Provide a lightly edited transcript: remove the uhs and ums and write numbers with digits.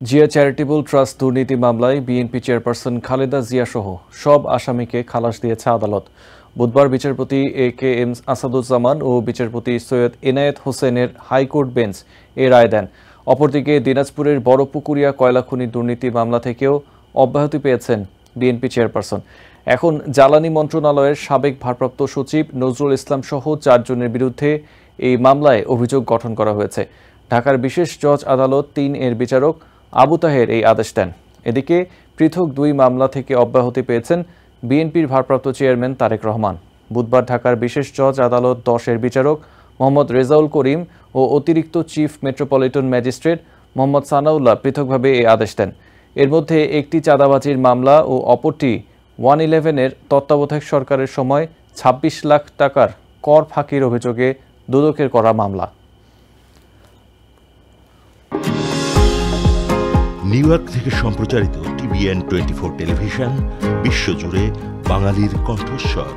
Zia charitable trust দুর্নীতি মামলায় BNP chairperson Khaleda Zia সহ সব আসামিকে খালাস দিয়েছে আদালত। বুধবার বিচারপতি এ.কে.এম. আসাদুজ্জামান ও বিচারপতি সৈয়দ এনায়েত হোসেনের হাইকোর্ট বেঞ্চ এ রায় দেন। অপরদিকে দিনাজপুরের বড়পুকুরিয়া কয়লা খনি দুর্নীতি মামলা থেকেও অব্যাহতি পেয়েছেন বিএনপি চেয়ারপারসন। এখন জ্বালানি মন্ত্রণালয়ের সাবেক ভারপ্রাপ্ত সচিব নজরুল ইসলাম সহ 4 জনের বিরুদ্ধে এই মামলায় অভিযোগ গঠন করা হয়েছে। ঢাকার বিশেষ জজ আদালত 3 এর বিচারক আবু তাহের এই আদেশ দেন। এদিকে পৃথক 2 মামলা থেকে অব্যাহতি পেয়েছেন বিএনপির ভারপ্রাপ্ত চেয়ারম্যান তারেক রহমান। বুধবার ঢাকার বিশেষ জজ আদালত 10 এর বিচারক মোহাম্মদ রেজাউল করিম ও অতিরিক্ত chief metropolitan magistrate Mohammad Sanaullah পৃথকভাবে এই আদেশ দেন। এর মধ্যে একটি চাঁদাবাজির মামলা ও অপরটি 111-এর তত্ত্বাবধায়ক সরকারের সময় 26 লাখ টাকার কর ফাঁকির অভিযোগে দুদকের করা মামলা। নিউ ইয়র্ক থেকে সম্প্রচারিত TVN 24 টেলিভিশন বিশ্বজুড়ে বাঙালির কণ্ঠস্বর।